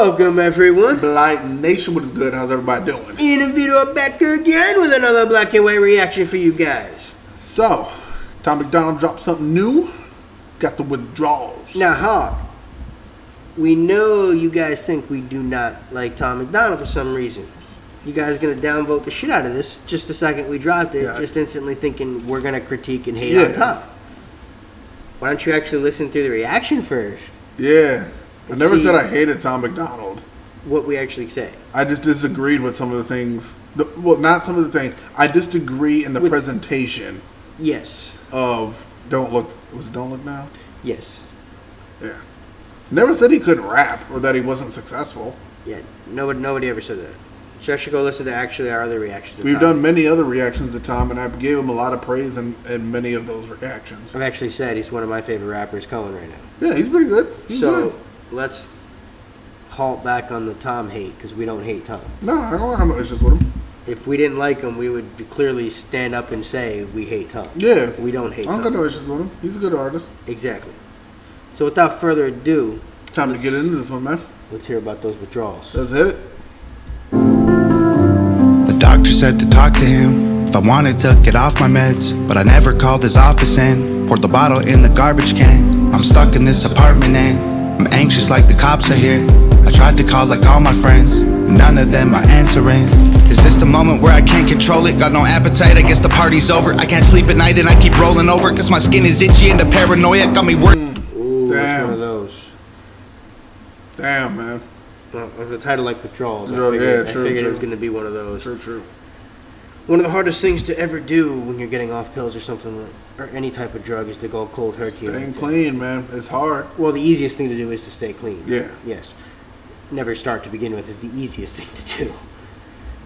Welcome, everyone. Blite Nation, what is good? How's everybody doing? Ian and Vito are back again with another black and white reaction for you guys. So, Tom MacDonald dropped something new. Got the Withdrawals. Now, Hawk, we know you guys think we do not like Tom MacDonald for some reason. You guys gonna downvote the shit out of this just the second we dropped it, just instantly thinking we're gonna critique and hate on Tom. Why don't you actually listen through the reaction first? Yeah. I never said I hated Tom MacDonald. What we actually say. I just disagreed with some of the things. Well, not some of the things. I disagree in the presentation. Yes. Of Don't Look. Was it Don't Look Now? Yes. Yeah. Never said he couldn't rap or that he wasn't successful. Yeah. Nobody ever said that. So I should go listen to actually our other reactions to We've Tom. done many other reactions to Tom, and I gave him a lot of praise in many of those reactions. I've actually said he's one of my favorite rappers going right now. Yeah, he's pretty good. He's good. Let's halt back on the Tom hate because we don't hate Tom. No, I don't have no issues with him. If we didn't like him, we would clearly stand up and say we hate Tom. Yeah. We don't hate Tom. I don't got no issues with him. He's a good artist. Exactly. So without further ado, time to get into this one, man. Let's hear about those withdrawals. Let's hit it. The doctor said to talk to him if I wanted to get off my meds, but I never called his office in. Poured the bottle in the garbage can. I'm stuck in this apartment and I'm anxious like the cops are here. I tried to call like all my friends, none of them are answering. Is this the moment where I can't control it? Got no appetite, I guess the party's over. I can't sleep at night and I keep rolling over cause my skin is itchy and the paranoia got me worried. Ooh, that's one of those. Damn, man. Well, the title like Withdrawals. I figured it was going to be one of those. True. One of the hardest things to ever do when you're getting off pills or something, or any type of drug, is to go cold turkey. Staying clean, man. It's hard. Well, the easiest thing to do is to stay clean. Yeah. Yes. Never start to begin with is the easiest thing to do.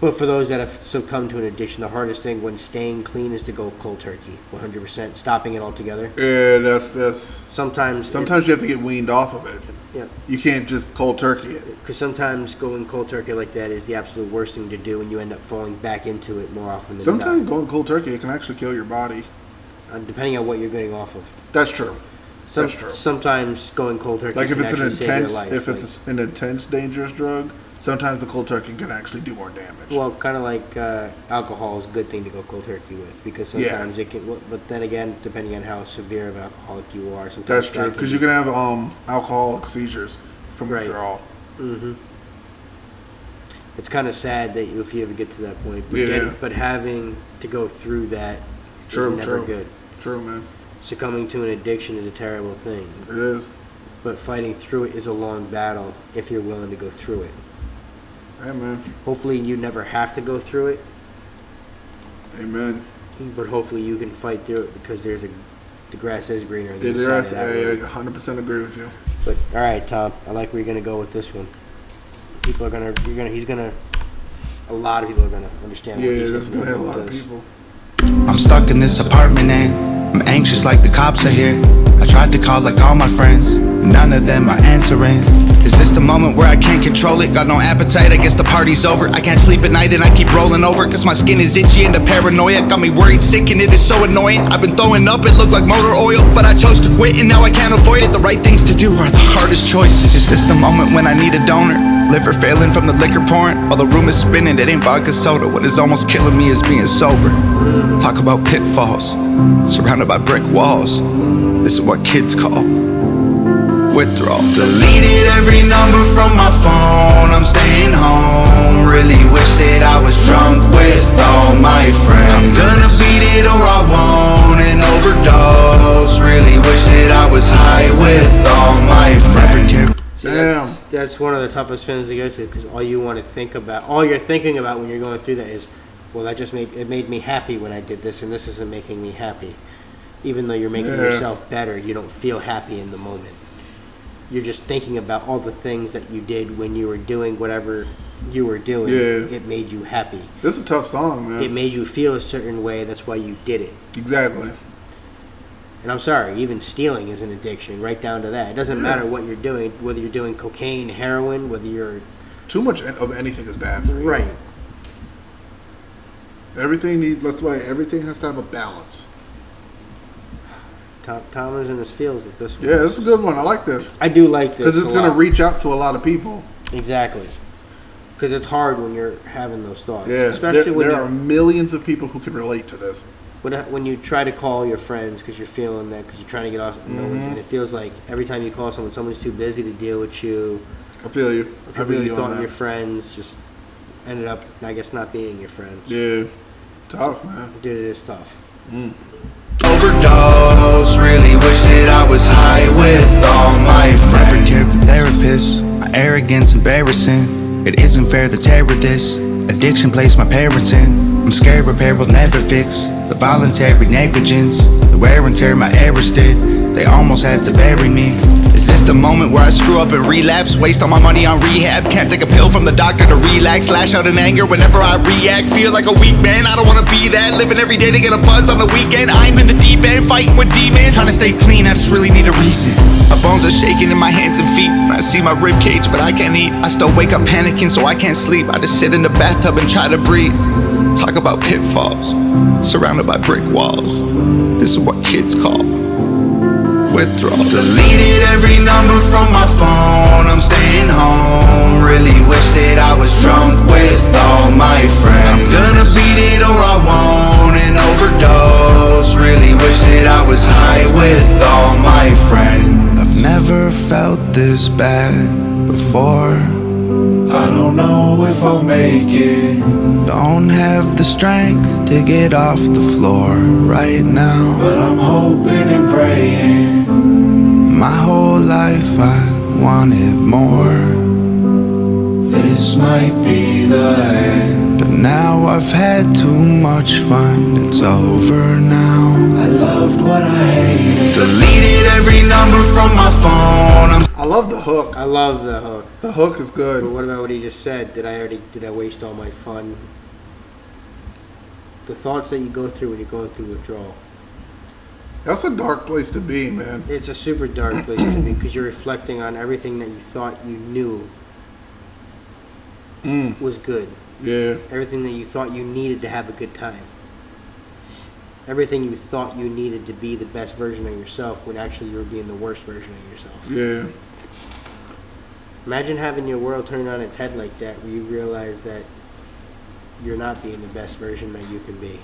But for those that have succumbed to an addiction, the hardest thing when staying clean is to go cold turkey. 100%. Stopping it altogether. Yeah, that's. Sometimes you have to get weaned off of it. Yeah. You can't just cold turkey it. Because sometimes going cold turkey like that is the absolute worst thing to do, and you end up falling back into it more often than sometimes not. going cold turkey, it can actually kill your body. Depending on what you're getting off of. That's true. That's true. Sometimes going cold turkey like if can it's an intense, dangerous drug, sometimes the cold turkey can actually do more damage. Well, kind of like alcohol is a good thing to go cold turkey with because sometimes it can. But then again, depending on how severe of an alcoholic you are, sometimes that's true because you can have alcoholic seizures from withdrawal. Mm-hmm. It's kind of sad that if you ever get to that point, but having to go through that is never good. True, man. Succumbing to an addiction is a terrible thing. It is. But fighting through it is a long battle if you're willing to go through it. Hey, man. Hopefully you never have to go through it. Amen. But hopefully you can fight through it because the grass is greener. I 100% agree with you. But all right, Tom, I like where you're gonna go with this one. A lot of people are gonna understand. Yeah, this is gonna hit a lot of people. I'm stuck in this apartment and I'm anxious like the cops are here. I tried to call like all my friends, none of them are answering. Is this the moment where I can't control it? Got no appetite, I guess the party's over. I can't sleep at night and I keep rolling over cause my skin is itchy and the paranoia got me worried, sick, and it is so annoying. I've been throwing up, it looked like motor oil, but I chose to quit and now I can't avoid it. The right things to do are the hardest choices. Is this the moment when I need a donor? Liver failing from the liquor pouring, while the room is spinning, it ain't vodka soda. What is almost killing me is being sober. Talk about pitfalls, surrounded by brick walls. This is what kids call withdrawal. Deleted every number from my phone, I'm staying home. Really wish that I was drunk with all my friends. I'm gonna beat it or I won't and overdose. Really wish that I was high with all my friends. That's one of the toughest feelings to go to because all you're thinking about when you're going through that is, well, it made me happy when I did this, and this isn't making me happy. Even though you're making yourself better, you don't feel happy in the moment. You're just thinking about all the things that you did when you were doing whatever you were doing. Yeah. It made you happy. This is a tough song, man. It made you feel a certain way. That's why you did it. Exactly. And I'm sorry, even stealing is an addiction, right down to that. It doesn't matter what you're doing, whether you're doing cocaine, heroin, whether you're... Too much of anything is bad for you. Right. That's why everything has to have a balance. Tom is in his feels with this one. Yeah, this is a good one. I like this. I do like this because it's going to reach out to a lot of people. Exactly. Because it's hard when you're having those thoughts. Yeah, Especially when there are millions of people who can relate to this. when you try to call your friends because you're feeling that, because you're trying to get off, and it feels like every time you call someone, someone's too busy to deal with you. I feel you. I feel you thought on your that. friends just ended up, I guess, not being your friends. Yeah, tough, man. Dude, it is tough. Overdose, really wish that I was high with all my friends. Never cared for therapists, my arrogance embarrassing. It isn't fair to tear with this. Addiction placed my parents in. I'm scared repair will never fix the voluntary negligence, the wear and tear my errors did. They almost had to bury me. Is this the moment where I screw up and relapse? Waste all my money on rehab. Can't take a pill from the doctor to relax. Lash out in anger whenever I react. Feel like a weak man, I don't wanna be that. Living every day to get a buzz on the weekend. I'm in the deep end, fighting with demons. Trying to stay clean, I just really need a reason. My bones are shaking in my hands and feet. I see my rib cage, but I can't eat. I still wake up panicking, so I can't sleep. I just sit in the bathtub and try to breathe. Talk about pitfalls, surrounded by brick walls. This is what kids call withdrawals. Deleted every number from my phone, I'm staying home. Really wish that I was drunk with all my friends. I'm gonna beat it or I won't and overdose. Really wish that I was high with all my friends. I've never felt this bad before. I don't know if I'll make it. Don't have the strength to get off the floor right now, but I'm hoping and praying. My whole life I wanted more. This might be the end, but now I've had too much fun. It's over now. I loved what I hated. Deleted every number from my phone. I love the hook. I love the hook. The hook is good. But what about what he just said? Did I waste all my fun? The thoughts that you go through when you're going through withdrawal. That's a dark place to be, man. It's a super dark place to be because you're reflecting on everything that you thought you knew was good. Yeah. Everything that you thought you needed to have a good time. Everything you thought you needed to be the best version of yourself when actually you were being the worst version of yourself. Yeah. Imagine having your world turned on its head like that, where you realize that you're not being the best version that you can be.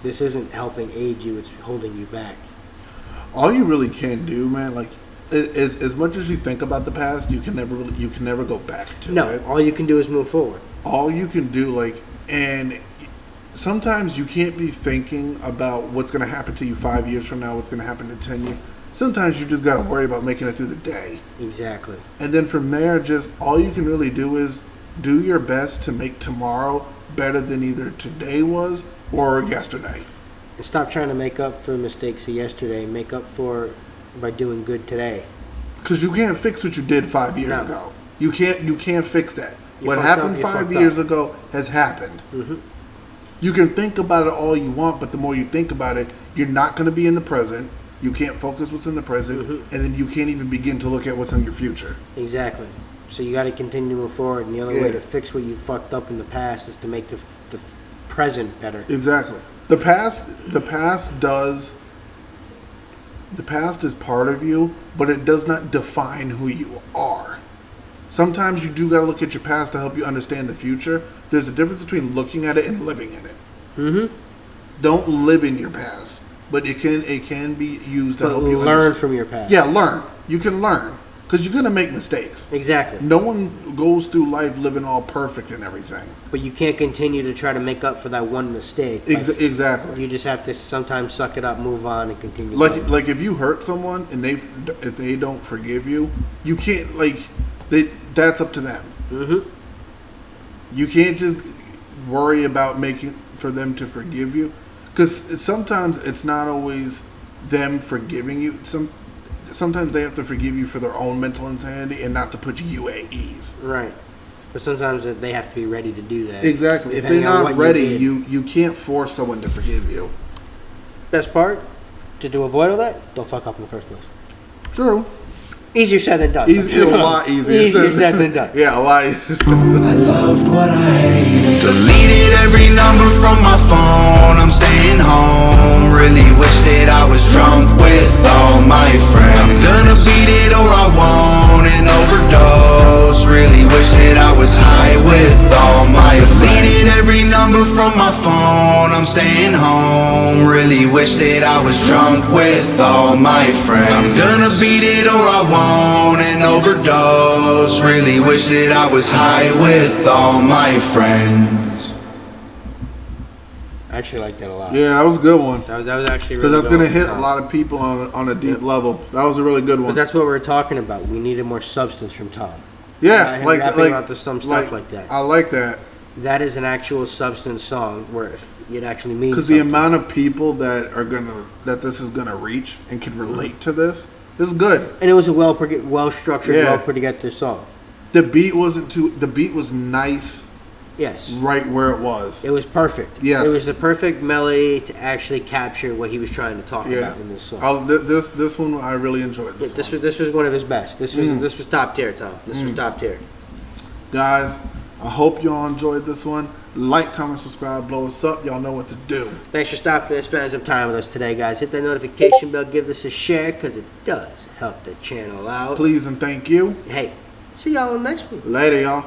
This isn't helping aid you, it's holding you back. All you really can do, man, like, is as much as you think about the past, you can never go back to it. No, all you can do is move forward. All you can do, like, and sometimes you can't be thinking about what's going to happen to you 5 years from now, what's going to happen in 10 years. Sometimes you just got to worry about making it through the day. Exactly. And then from there, just all you can really do is do your best to make tomorrow better than either today was or yesterday. And stop trying to make up for the mistakes of yesterday. Make up for by doing good today. Because you can't fix what you did 5 years ago. You can't fix that. What happened 5 years ago has happened. Mm-hmm. You can think about it all you want, but the more you think about it, you're not going to be in the present. You can't focus what's in the present, and then you can't even begin to look at what's in your future. Exactly. So you got to continue to move forward, and the only way to fix what you fucked up in the past is to make the present better. Exactly. The past is part of you, but it does not define who you are. Sometimes you do got to look at your past to help you understand the future. There's a difference between looking at it and living in it. Mm-hmm. Don't live in your past, but it can be used to help you learn from your past. Yeah, learn. You can learn because you're gonna make mistakes. Exactly. No one goes through life living all perfect and everything. But you can't continue to try to make up for that one mistake. Exactly. You just have to sometimes suck it up, move on, and continue. Like if you hurt someone and if they don't forgive you, you can't that's up to them. Mm-hmm. You can't just worry about making for them to forgive you, because sometimes it's not always them forgiving you. Sometimes they have to forgive you for their own mental insanity and not to put you at ease. Right. But sometimes they have to be ready to do that. Exactly. If they're not ready, you can't force someone to forgive you. Best part, to avoid all that, don't fuck up in the first place. True. Easier said than done. A lot easier said than done. Yeah, a lot easier. I loved what I hated. Deleted every number from my phone. I'm staying home. Really wish that I was drunk with all my friends. I'm gonna beat it or I won't and overdose. Really staying home. Really wish that I was drunk with all my friends. I'm gonna beat it or I won't and overdose. Really wish that I was high with all my friends. I actually like that a lot. Yeah, that was a good one. That was actually Because really that's going to well hit done. a lot of people on a deep level. That was a really good But one. that's what we were talking about. We needed more substance from Tom. Yeah, him like rapping about some stuff like that. I like that. That is an actual substance song where it actually means Because the something. amount of people that this is gonna reach and can relate to this is good. And it was a well structured, Yeah. well put together song. The beat wasn't too. The beat was nice, Yes. right where it was. It was perfect. Yes. It was the perfect melody to actually capture what he was trying to talk Yeah, about in this song. this one I really enjoyed. This one. This was one of his best. This was top tier, Tom. This was top tier. Guys, I hope y'all enjoyed this one. Like, comment, subscribe, blow us up. Y'all know what to do. Thanks for stopping and spending some time with us today, guys. Hit that notification bell, give this a share, because it does help the channel out. Please and thank you. Hey, see y'all on the next one. Later, y'all.